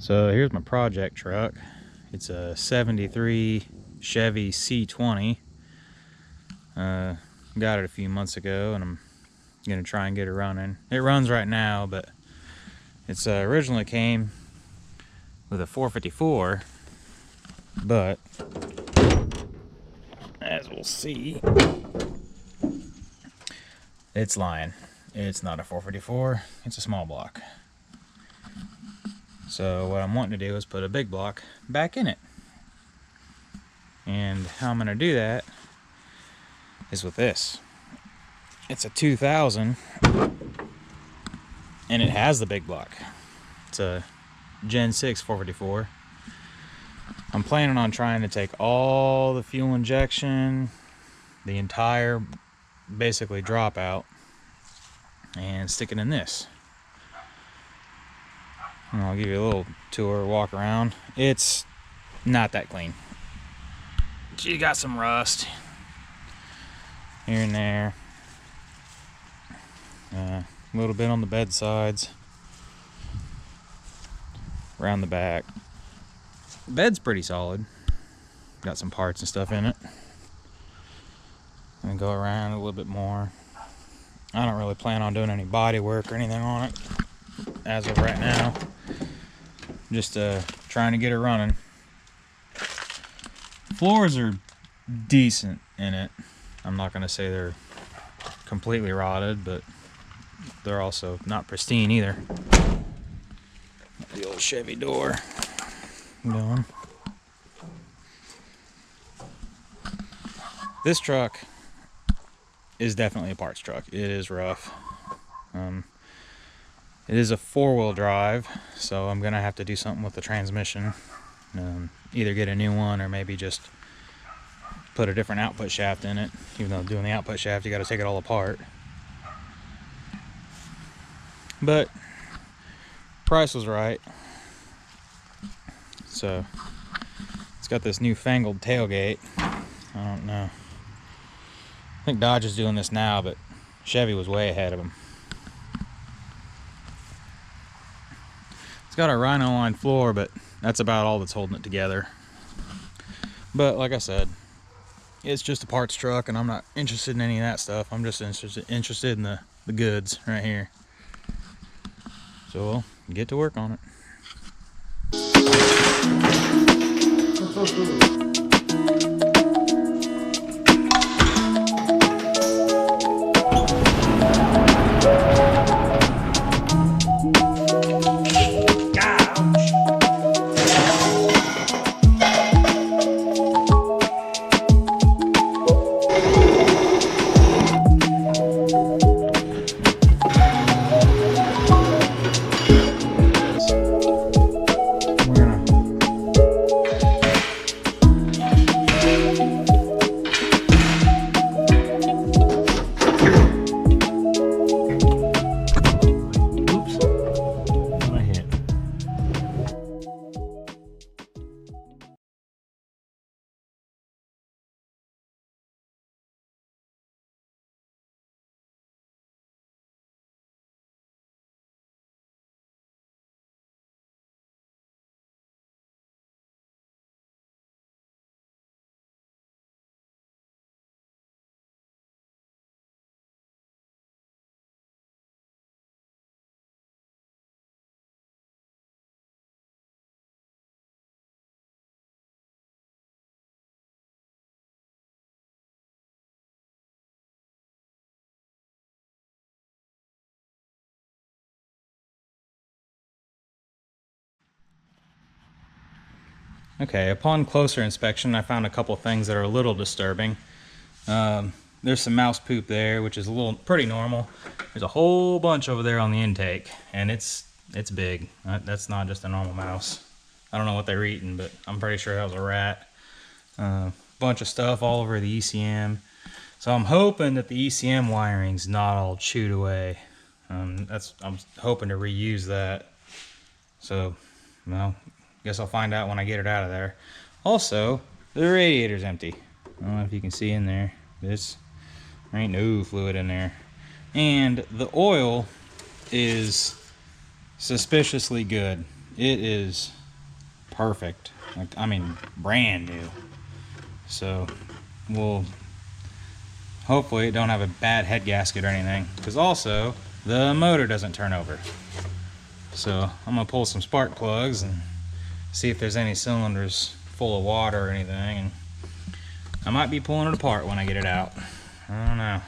So here's my project truck. It's a 73 Chevy C20. Got it a few months ago and I'm gonna try and get it running. It runs right now, but it's originally came with a 454, but as we'll see, it's lying. It's not a 454, it's a small block. So what I'm wanting to do is put a big block back in it. And how I'm going to do that is with this. It's a 2000 and it has the big block. It's a Gen 6 454. I'm planning on trying to take all the fuel injection, the entire basically dropout, and stick it in this. And I'll give you a little tour, walk around. It's not that clean. You got some rust here and there. A little bit on the bed sides. Around the back. The bed's pretty solid. Got some parts and stuff in it. And go around a little bit more. I don't really plan on doing any body work or anything on it as of right now. Just trying to get it running. Floors are decent in it. I'm not going to say they're completely rotted, but they're also not pristine either. The old Chevy door going. This truck is definitely a parts truck. It is rough. It is a 4-wheel drive, so I'm gonna have to do something with the transmission. Either get a new one or maybe just put a different output shaft in it. Even though doing the output shaft, you got to take it all apart. But price was right. So it's got this newfangled tailgate. I don't know. I think Dodge is doing this now, but Chevy was way ahead of them. It's got a rhino line floor, but that's about all that's holding it together. But like I said, it's just a parts truck, and I'm not interested in any of that stuff. I'm just interested in the goods right here. So we'll get to work on it. Okay, upon closer inspection, I found a couple things that are a little disturbing. There's some mouse poop there, which is pretty normal. There's a whole bunch over there on the intake, and it's big. That's not just a normal mouse. I don't know what they're eating, but I'm pretty sure that was a rat. Bunch of stuff all over the ECM. So I'm hoping that the ECM wiring's not all chewed away. I'm hoping to reuse that. So, well, guess I'll find out when I get it out of there. Also, the radiator's empty. I don't know if you can see in there. There ain't no fluid in there. And the oil is suspiciously good. it is perfect. Like, I mean, brand new. So we'll hopefully it don't have a bad head gasket or anything, because also the motor doesn't turn over. So I'm gonna pull some spark plugs and see if there's any cylinders full of water or anything, and I might be pulling it apart when I get it out. I don't know.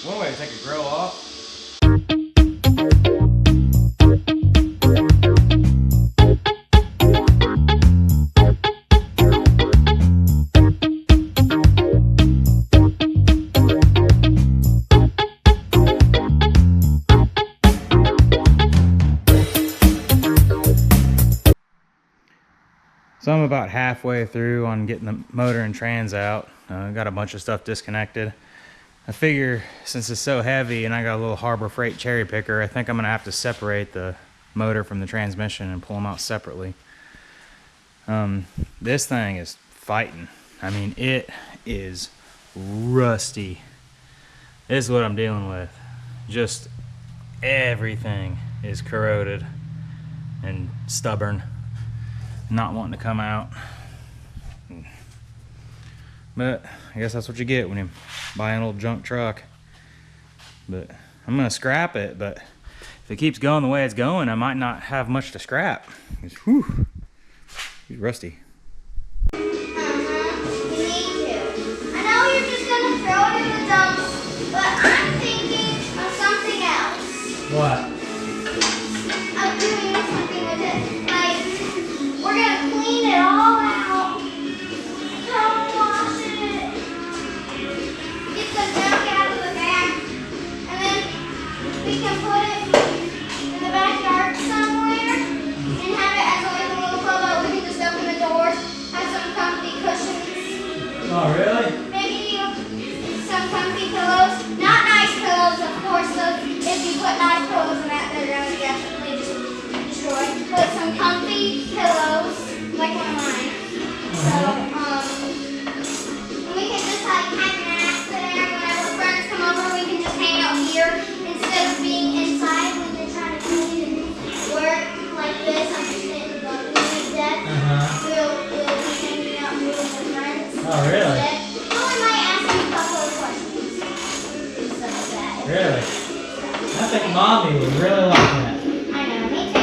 One way to take a grill off. So I'm about halfway through on getting the motor and trans out. Got a bunch of stuff disconnected. I figure since it's so heavy and I got a little Harbor Freight cherry picker, I think I'm gonna have to separate the motor from the transmission and pull them out separately. This thing is fighting. I mean, it is rusty. This is what I'm dealing with. Just everything is corroded and stubborn, not wanting to come out. But I guess that's what you get when you buy an old junk truck. But I'm gonna scrap it, but if it keeps going the way it's going, I might not have much to scrap. Whew, he's rusty. You need to. I know you're just gonna throw it in the dumps, but I'm thinking of something else. What? I'm doing something with it. Like, we're gonna clean it all out. Come wash it. Get the junk out of the back. And then we can put it in the backyard somewhere and have it as like a little pillow. We can just open the doors, have some comfy cushions. Oh, really? Maybe some comfy pillows. Not nice pillows, of course. So if you put nice pillows in that, they're going to definitely just destroy. But some comfy pillows, like one of mine. So, we can just like have snacks there. Whenever friends come over, we can just hang out here instead of being inside when you're trying to clean and work like this. I'm just sitting on the desk. We'll be hanging out here with our friends. Oh, really? Well, we might ask you a couple of questions. Stuff like that. Really? I think Mommy would really like that. I know, me too.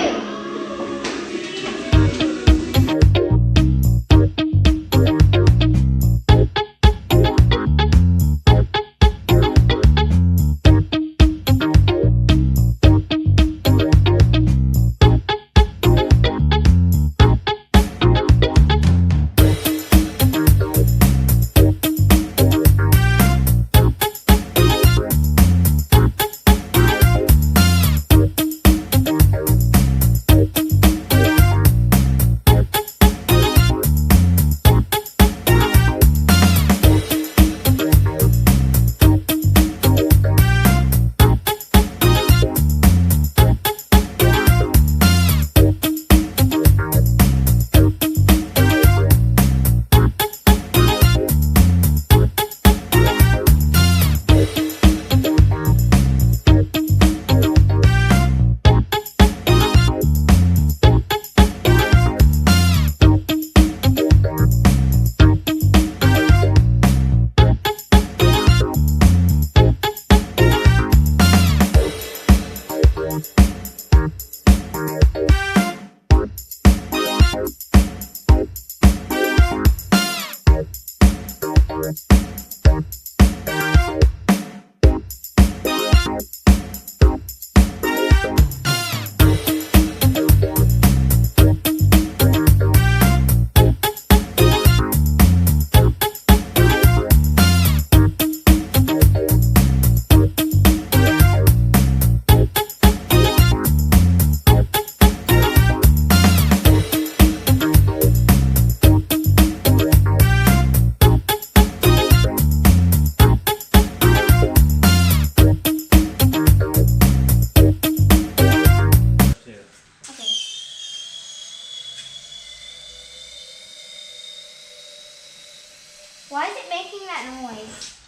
Why is it making that noise?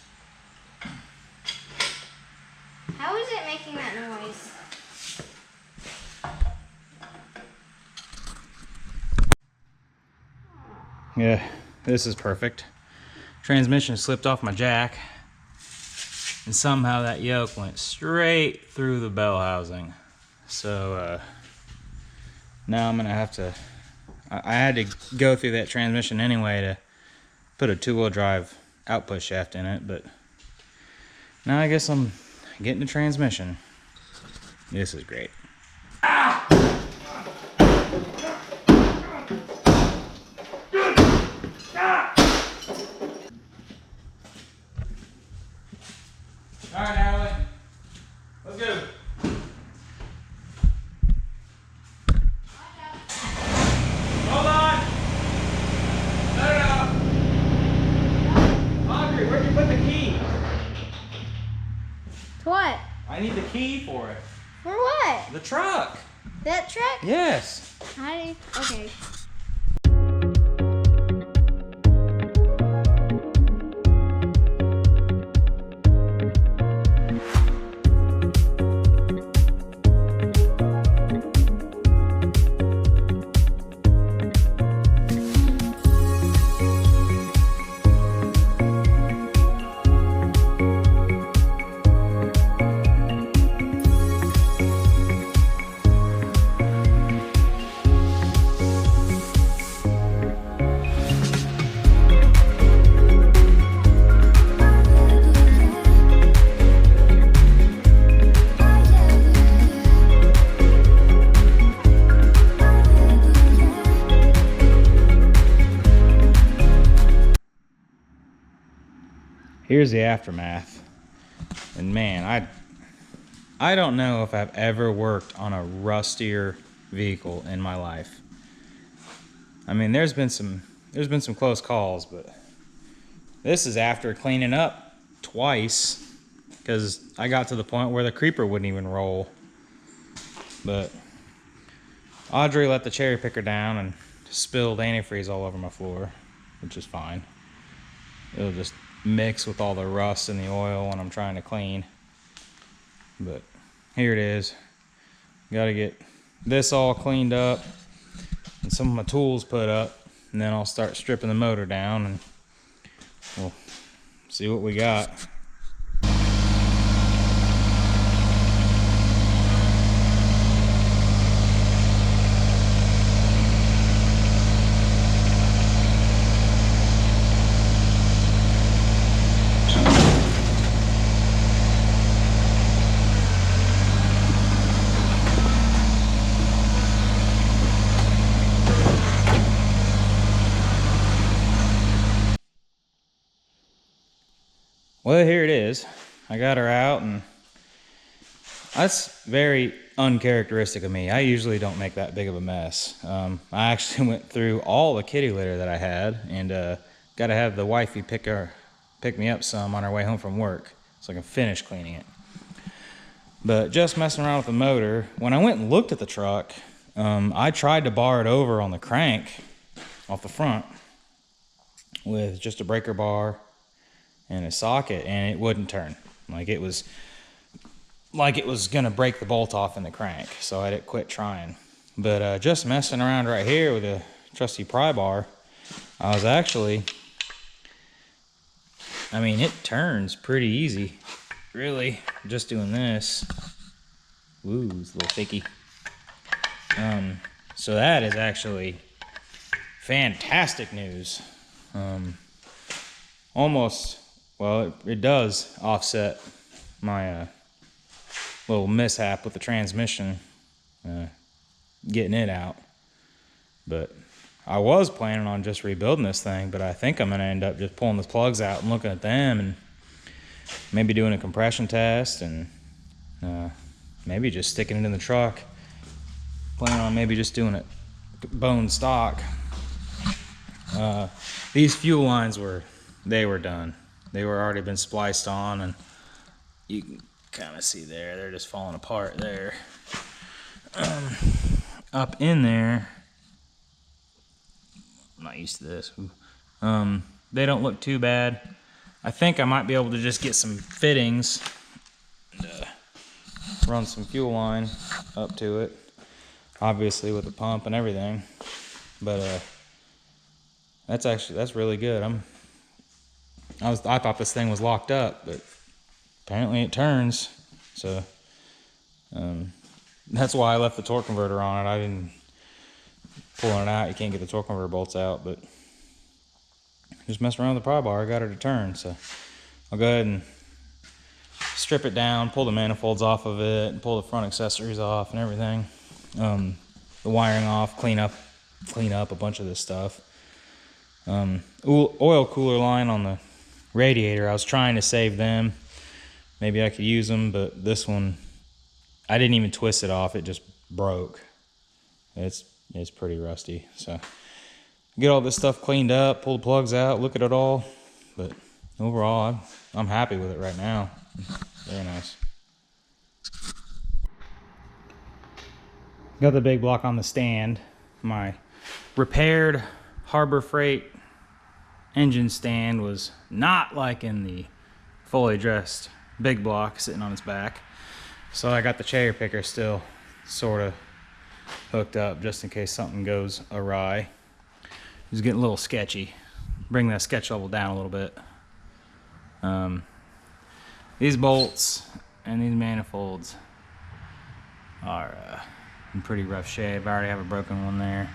How is it making that noise? Yeah, this is perfect. Transmission slipped off my jack, and somehow that yoke went straight through the bell housing. So now I'm gonna have to, I had to go through that transmission anyway to put a 2-wheel drive output shaft in it, but now I guess I'm getting the transmission. This is great. All right, Natalie, let's go. Hold on. No. Audrey, where'd you put the key? What? I need the key for it. For what? The truck. That truck? Yes. How do you, okay. Here's the aftermath. And man, I don't know if I've ever worked on a rustier vehicle in my life. I mean, there's been some close calls, but this is after cleaning up twice because I got to the point where the creeper wouldn't even roll. But Audrey let the cherry picker down and spilled antifreeze all over my floor, which is fine. It'll just mix with all the rust and the oil when I'm trying to clean. But here it is. Got to get this all cleaned up and some of my tools put up, and then I'll start stripping the motor down and we'll see what we got. Well, here it is. I got her out, and that's very uncharacteristic of me. I usually don't make that big of a mess. I actually went through all the kitty litter that I had, and got to have the wifey pick me up some on her way home from work so I can finish cleaning it. But just messing around with the motor, when I went and looked at the truck, I tried to bar it over on the crank off the front with just a breaker bar and a socket, and it wouldn't turn. Like it was gonna break the bolt off in the crank, so I had quit trying. But just messing around right here with a trusty pry bar, I was actually, I mean, it turns pretty easy, really, just doing this. Ooh, it's a little thicky. So that is actually fantastic news. Almost, well, it does offset my little mishap with the transmission, getting it out. But I was planning on just rebuilding this thing, but I think I'm going to end up just pulling the plugs out and looking at them and maybe doing a compression test and maybe just sticking it in the truck. Planning on maybe just doing it bone stock. These fuel lines were done. They were already been spliced on, and you can kind of see there, they're just falling apart there. Up in there, I'm not used to this. they don't look too bad. I think I might be able to just get some fittings and run some fuel line up to it, obviously with the pump and everything. But that's really good. I thought this thing was locked up, but apparently it turns. So that's why I left the torque converter on it. I didn't pulling it out. You can't get the torque converter bolts out, but just messing around with the pry bar, I got her to turn. So I'll go ahead and strip it down, pull the manifolds off of it, and pull the front accessories off and everything. The wiring off, clean up a bunch of this stuff. Oil cooler line on the radiator, I was trying to save them. Maybe I could use them, but this one, I didn't even twist it off. It just broke. It's pretty rusty. So get all this stuff cleaned up, pull the plugs out, look at it all. But overall, I'm happy with it right now. Very nice. Got the big block on the stand. My repaired Harbor Freight engine stand was not like in the fully dressed big block sitting on its back. So I got the cherry picker still sort of hooked up just in case something goes awry. It's getting a little sketchy. Bring that sketch level down a little bit. These bolts and these manifolds are in pretty rough shape. I already have a broken one there.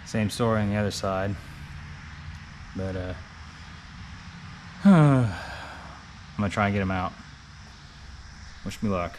Same story on the other side. But I'm gonna try and get them out. Wish me luck.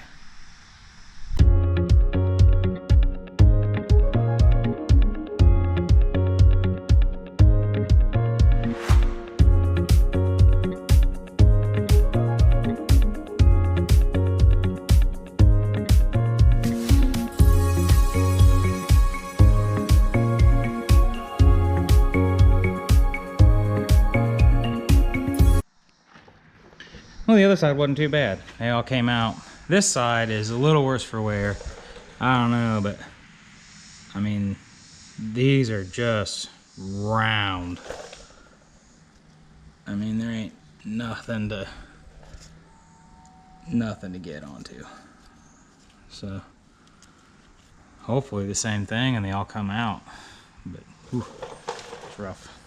Well, the other side wasn't too bad. They all came out. This side is a little worse for wear. I don't know, but I mean, these are just round. I mean, there ain't nothing to get onto. So hopefully the same thing and they all come out. But whew, it's rough.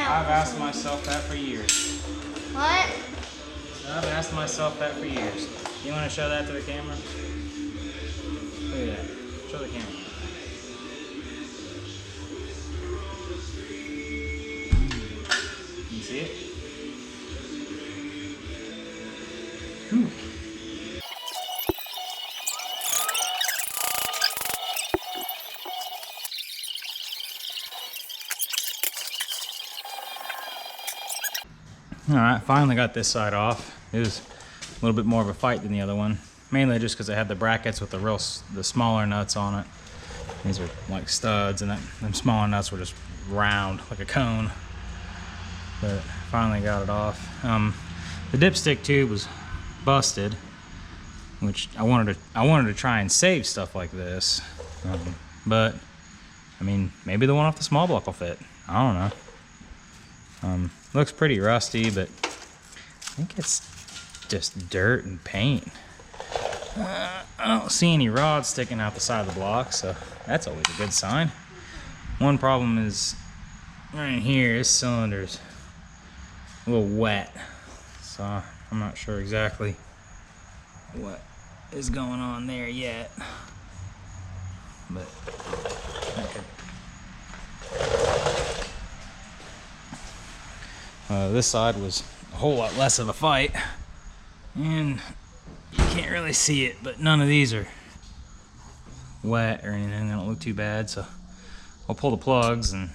I've asked myself that for years. What? I've asked myself that for years. You want to show that to the camera? Look at that. Show the camera. Can you see it? Whew. Alright, finally got this side off. It was a little bit more of a fight than the other one. Mainly just because it had the brackets with the smaller nuts on it. These are like studs, and them smaller nuts were just round, like a cone. But finally got it off. The dipstick tube was busted, which I wanted to try and save stuff like this. But I mean, maybe the one off the small block will fit. I don't know. Looks pretty rusty, but I think it's just dirt and paint. I don't see any rods sticking out the side of the block, so that's always a good sign. One problem is right here, this cylinder's a little wet, so I'm not sure exactly what is going on there yet. But this side was a whole lot less of a fight, and you can't really see it, but none of these are wet or anything. They don't look too bad, so I'll pull the plugs and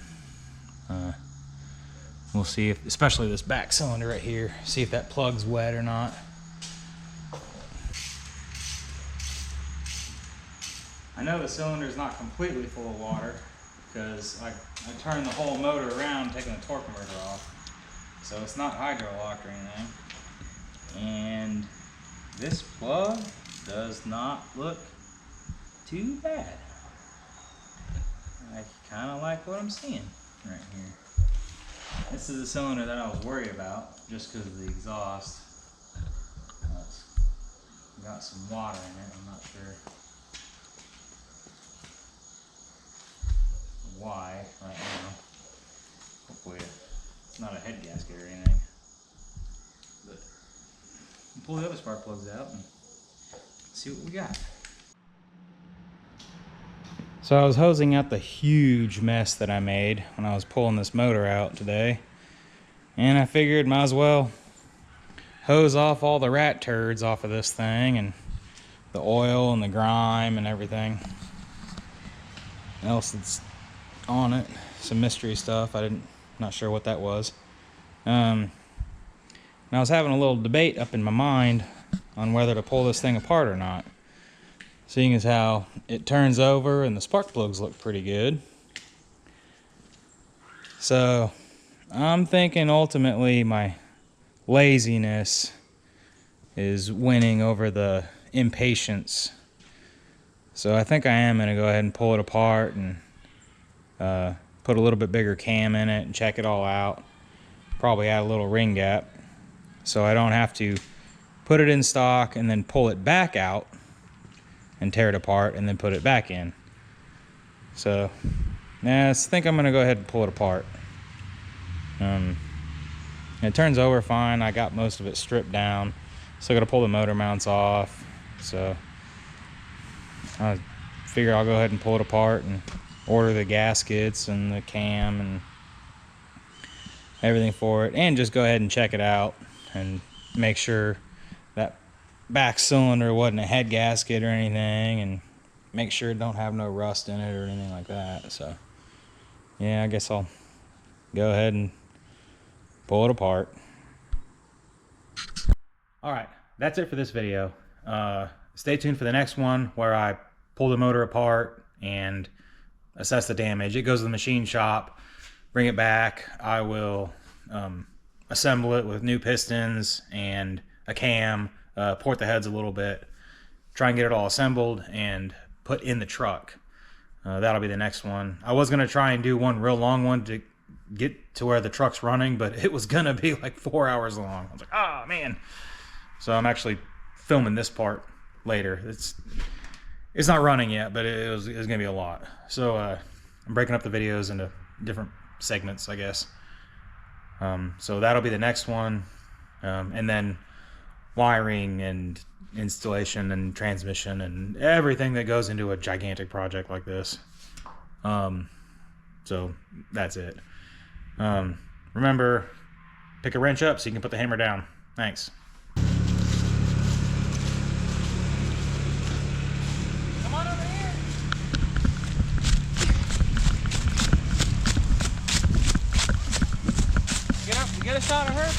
we'll see if, especially this back cylinder right here, see if that plug's wet or not. I know the cylinder is not completely full of water because I turned the whole motor around taking the torque converter off. So it's not hydro locked or anything. And this plug does not look too bad. I kind of like what I'm seeing right here. This is the cylinder that I was worried about just because of the exhaust. It's got some water in it, I'm not sure why right now. Hopefully it's not a head gasket or anything. But we'll pull the other spark plugs out and see what we got. So I was hosing out the huge mess that I made when I was pulling this motor out today, and I figured might as well hose off all the rat turds off of this thing and the oil and the grime and everything else that's on it. Some mystery stuff. Not sure what that was. And I was having a little debate up in my mind on whether to pull this thing apart or not, seeing as how it turns over and the spark plugs look pretty good. So I'm thinking ultimately my laziness is winning over the impatience. So I think I am going to go ahead and pull it apart and put a little bit bigger cam in it and check it all out. Probably add a little ring gap so I don't have to put it in stock and then pull it back out and tear it apart and then put it back in. So I think I'm gonna go ahead and pull it apart. It turns over fine. I got most of it stripped down. Still gotta pull the motor mounts off. So I figure I'll go ahead and pull it apart and order the gaskets and the cam and everything for it, and just go ahead and check it out and make sure that back cylinder wasn't a head gasket or anything, and make sure it don't have no rust in it or anything like that. So yeah, I guess I'll go ahead and pull it apart. All right, that's it for this video. Stay tuned for the next one where I pull the motor apart and assess the damage. It goes to the machine shop, bring it back. I will assemble it with new pistons and a cam, port the heads a little bit, try and get it all assembled and put in the truck. That'll be the next one. I was going to try and do one real long one to get to where the truck's running, but it was going to be like 4 hours long. I was like, oh man. So I'm actually filming this part later. It's not running yet, but it was going to be a lot. So I'm breaking up the videos into different segments, I guess. So that'll be the next one. And then wiring and installation and transmission and everything that goes into a gigantic project like this. So that's it. Remember, pick a wrench up so you can put the hammer down. Thanks. Come on over here. Get a shot of her.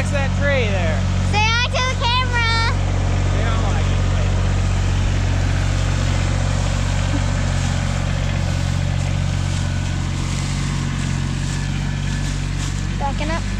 next to that tree there. Say hi to the camera. They don't like Backing up.